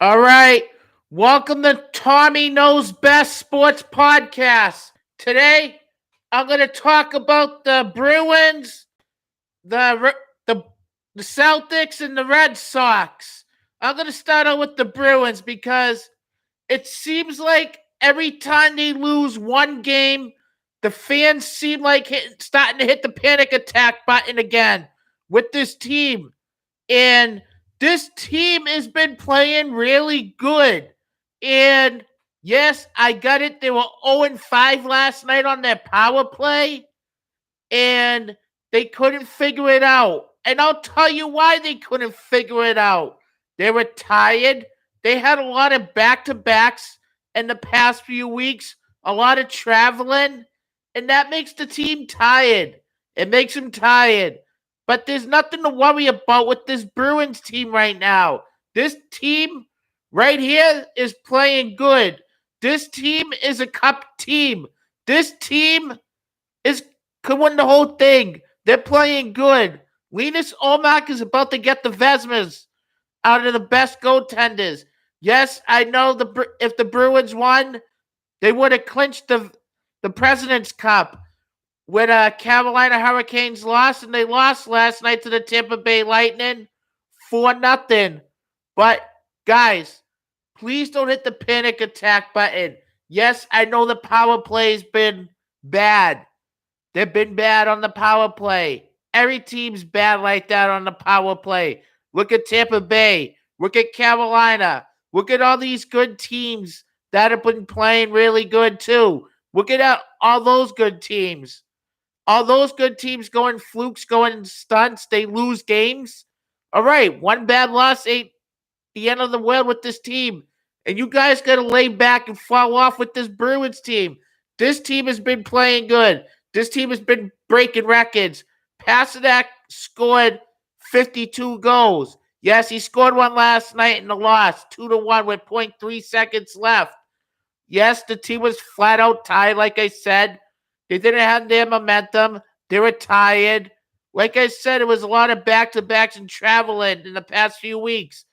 All right. Welcome to Tommy Knows Best Sports Podcast. Today, I'm going to talk about the Bruins, the the the Celtics, and the Red Sox. I'm going to start out with the Bruins because it seems like every time they lose one game, the fans seem like starting to hit the panic attack button again with this team. And this team has been playing really good. And yes, I got it. They were 0-5 last night on their power play, and they couldn't figure it out. And I'll tell you why they couldn't figure it out. They were tired. They had a lot of back to backs in the past few weeks, a lot of traveling, and that makes the team tired. It makes them tired. But there's nothing to worry about with this Bruins team right now. This team right here is playing good. This team is a cup team. This team is could win the whole thing. They're playing good. Linus Olmark is about to get the Vesmas out of the best goaltenders. Yes, I know if the Bruins won, they would have clinched the President's Cup. When Carolina Hurricanes lost, and they lost last night to the Tampa Bay Lightning 4-0. But guys, please don't hit the panic attack button. Yes, I know the power play's been bad. They've been bad on the power play. Every team's bad like that on the power play. Look at Tampa Bay. Look at Carolina. Look at all these good teams that have been playing really good too. Look at all those good teams. All those good teams going flukes, going stunts. They lose games. All right, one bad loss ain't the end of the world with this team. And you guys got to lay back and fall off with this Bruins team. This team has been playing good. This team has been breaking records. Pasternak scored 52 goals. Yes, he scored one last night in the loss, 2-1 with 0.3 seconds left. Yes, the team was flat out tired, like I said. They didn't have their momentum. They were tired. Like I said, it was a lot of back-to-backs and traveling in the past few weeks.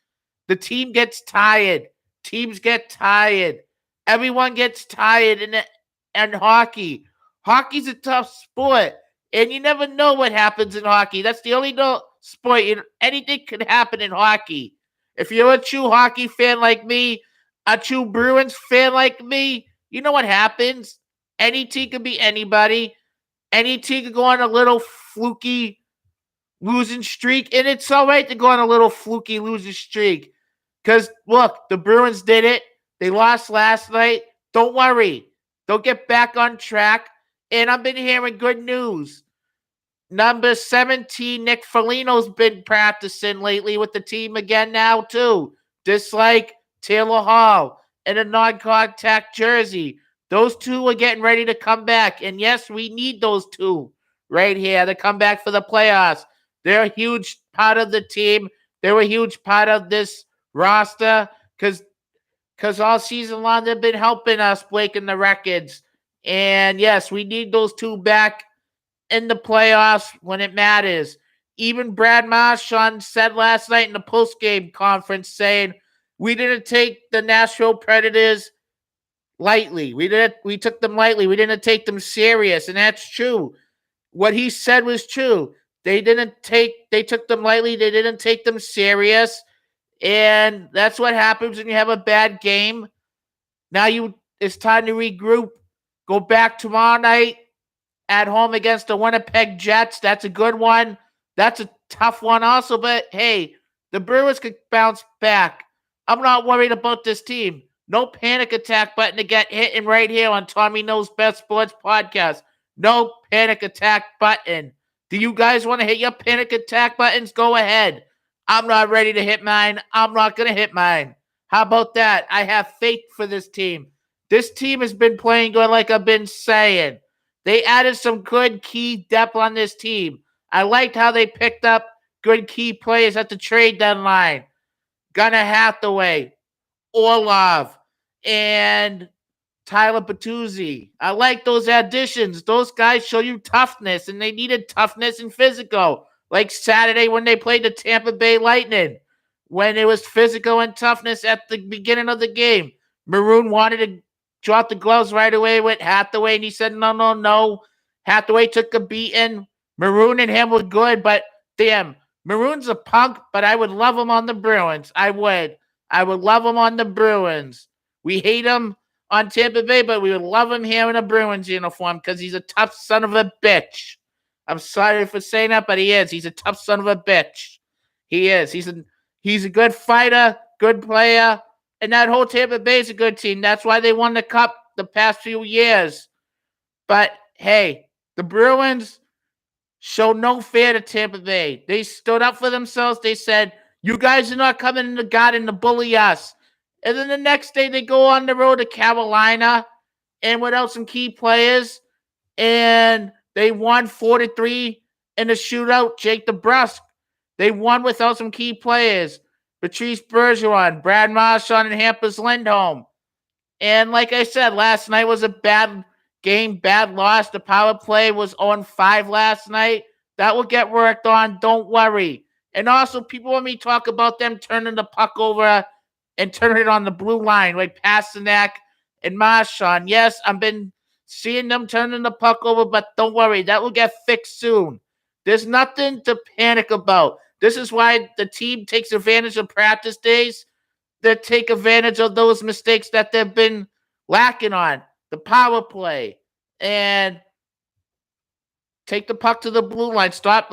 The team gets tired. Teams get tired. Everyone gets tired in hockey. Hockey's a tough sport, and you never know what happens in hockey. That's the only sport. Anything can happen in hockey. If you're a true hockey fan like me, a true Bruins fan like me, you know what happens. Any team could be anybody. Any team could go on a little fluky losing streak, and it's all right to go on a little fluky losing streak. Because, look, the Bruins did it. They lost last night. Don't worry. They'll get back on track. And I've been hearing good news. Number 17, Nick Foligno's been practicing lately with the team again now, too. Just like Taylor Hall in a non-contact jersey. Those two are getting ready to come back. And yes, we need those two right here to come back for the playoffs. They're a huge part of the team. They're a huge part of this roster because all season long they've been helping us breaking the records. And yes, we need those two back in the playoffs when it matters. Even Brad Marchand said last night in the postgame conference saying we didn't take the Nashville Predators lightly. We took them lightly. We didn't take them serious, and that's true. What he said was true. They took them lightly. They didn't take them serious. And that's what happens when you have a bad game. Now it's time to regroup. Go back tomorrow night at home against the Winnipeg Jets. That's a good one. That's a tough one also, but hey, the Brewers could bounce back. I'm not worried about this team. No panic attack button to get hitting right here on Tommy Knows Best Sports Podcast. No panic attack button. Do you guys want to hit your panic attack buttons? Go ahead. I'm not ready to hit mine. I'm not going to hit mine. How about that? I have faith for this team. This team has been playing good like I've been saying. They added some good key depth on this team. I liked how they picked up good key players at the trade deadline. Gunnar Hathaway, Orlov, and Tyler Bertuzzi. I like those additions. Those guys show you toughness, and they needed toughness and physical. Like Saturday when they played the Tampa Bay Lightning. when it was physical and toughness at the beginning of the game. Maroon wanted to drop the gloves right away with Hathaway, and he said, no. Hathaway took a beating. Maroon and him were good, but damn, Maroon's a punk, but I would love him on the Bruins. I would. I would love him on the Bruins. We hate him on Tampa Bay, but we would love him here in a Bruins uniform because he's a tough son of a bitch. I'm sorry for saying that, but he is. He's a tough son of a bitch. He is. He's a good fighter, good player, and that whole Tampa Bay is a good team. That's why they won the Cup the past few years. But, hey, the Bruins showed no fear to Tampa Bay. They stood up for themselves. They said, you guys are not coming in the garden to bully us. And then the next day they go on the road to Carolina and without some key players. And they won 4-3 in the shootout. Jake DeBrusk. They won without some key players. Patrice Bergeron, Brad Marchand, and Hampus Lindholm. And like I said, last night was a bad game, bad loss. The power play was on 5 last night. That will get worked on. Don't worry. And also, people want me to talk about them turning the puck over and turning it on the blue line, like Pasternak and Marchand. Yes, I've been seeing them turning the puck over, but don't worry. That will get fixed soon. There's nothing to panic about. This is why the team takes advantage of practice days. They take advantage of those mistakes that they've been lacking on. The power play. And take the puck to the blue line. Stop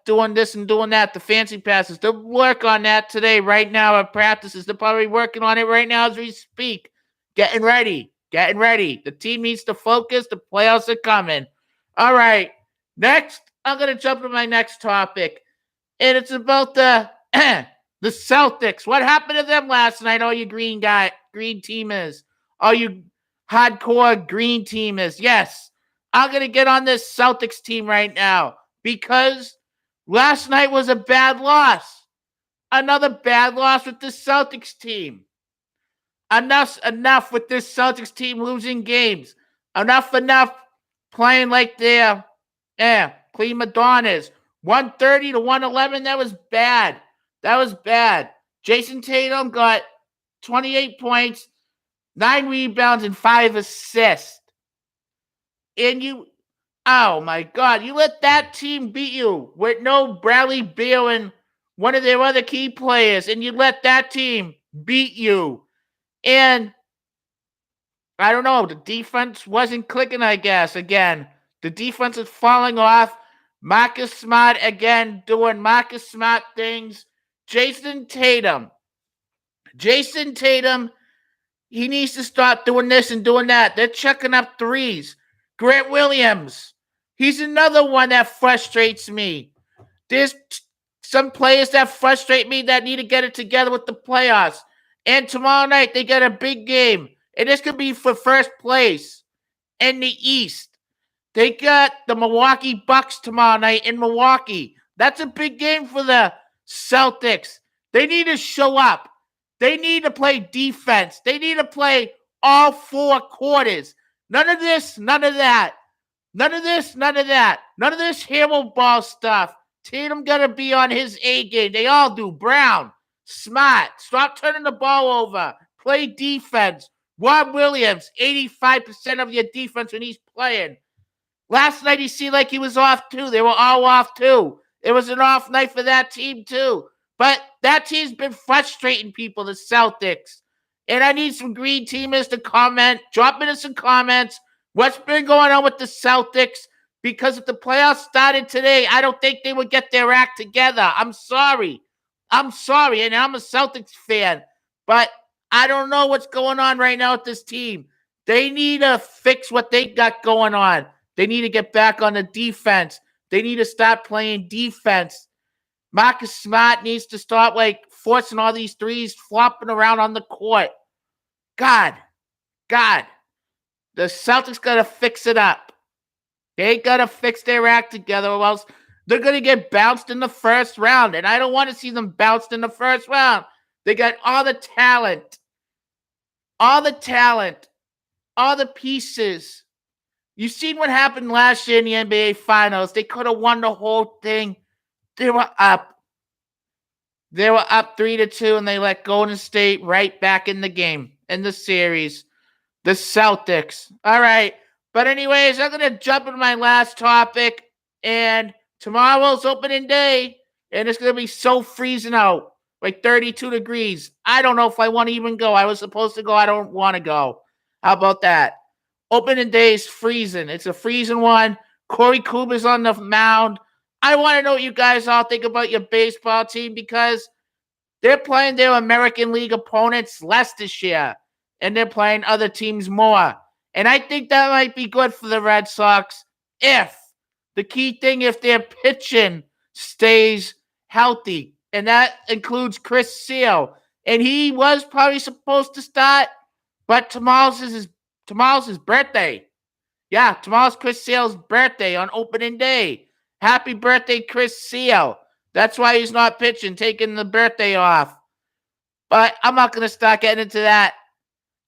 doing this and doing that. The fancy passes. They'll work on that today, right now at practices. They're probably working on it right now as we speak. Getting ready. The team needs to focus. The playoffs are coming. All right. Next, I'm going to jump to my next topic. And it's about the Celtics. What happened to them last night, all you green teamers? All you hardcore green teamers. Yes, I'm going to get on this Celtics team right now because last night was a bad loss. Another bad loss with the Celtics team. Enough with this Celtics team losing games. Enough playing like they're clean Madonnas. 130 to 111, that was bad. Jason Tatum got 28 points, 9 rebounds, and 5 assists. And oh my God, you let that team beat you with no Bradley Beal and one of their other key players, and you let that team beat you. And I don't know, the defense wasn't clicking, I guess, again. The defense is falling off. Marcus Smart, again, doing Marcus Smart things. Jason Tatum, he needs to start doing this and doing that. They're checking up threes. Grant Williams, he's another one that frustrates me. There's some players that frustrate me that need to get it together with the playoffs. And tomorrow night, they get a big game. And this could be for first place in the East. They got the Milwaukee Bucks tomorrow night in Milwaukee. That's a big game for the Celtics. They need to show up. They need to play defense. They need to play all 4 quarters. None of this, none of that. None of this, none of that. None of this hero ball stuff. Tatum got to be on his A game. They all do. Brown, Smart. Stop turning the ball over. Play defense. Rob Williams, 85% of your defense when he's playing. Last night, he seemed like he was off, too. They were all off, too. It was an off night for that team, too. But that team's been frustrating people, the Celtics. And I need some green teamers to comment. Drop in some comments. What's been going on with the Celtics? Because if the playoffs started today, I don't think they would get their act together. I'm sorry. And I'm a Celtics fan. But I don't know what's going on right now with this team. They need to fix what they got going on. They need to get back on the defense. They need to start playing defense. Marcus Smart needs to start forcing all these threes flopping around on the court. God. The Celtics got to fix it up. They got to fix their act together or else they're going to get bounced in the first round. And I don't want to see them bounced in the first round. They got all the talent, all the pieces. You've seen what happened last year in the NBA Finals. They could have won the whole thing. They were up. They were up 3-2, and they let Golden State right back in the game, in the series. The Celtics. All right. But anyways, I'm going to jump into my last topic. And tomorrow's opening day. And it's going to be so freezing out. Like 32 degrees. I don't know if I want to even go. I was supposed to go. I don't want to go. How about that? Opening day is freezing. It's a freezing one. Corey Kluber's on the mound. I want to know what you guys all think about your baseball team because they're playing their American League opponents less this year, and they're playing other teams more. And I think that might be good for the Red Sox if the key thing, if their pitching stays healthy. And that includes Chris Sale. And he was probably supposed to start, but tomorrow's his birthday. Yeah, tomorrow's Chris Sale's birthday on opening day. Happy birthday, Chris Sale. That's why he's not pitching, taking the birthday off. But I'm not going to start getting into that.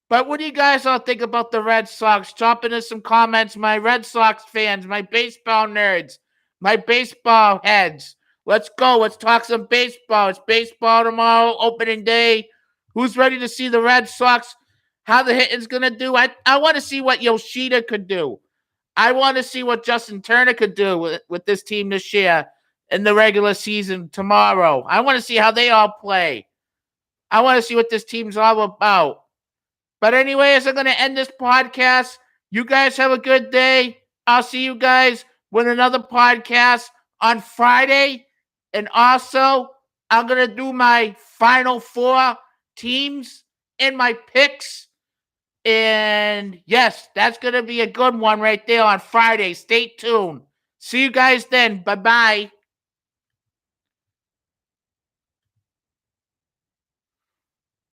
But what do you guys all think about the Red Sox? Drop into some comments, my Red Sox fans, my baseball nerds, my baseball heads. Let's go. Let's talk some baseball. It's baseball tomorrow, opening day. Who's ready to see the Red Sox? How the hitting's going to do? I want to see what Yoshida could do. I want to see what Justin Turner could do with this team this year in the regular season tomorrow. I want to see how they all play. I want to see what this team's all about. But anyways, I'm going to end this podcast. You guys have a good day. I'll see you guys with another podcast on Friday. And also, I'm going to do my final 4 teams and my picks. And yes, that's going to be a good one right there on Friday. Stay tuned. See you guys then. Bye-bye.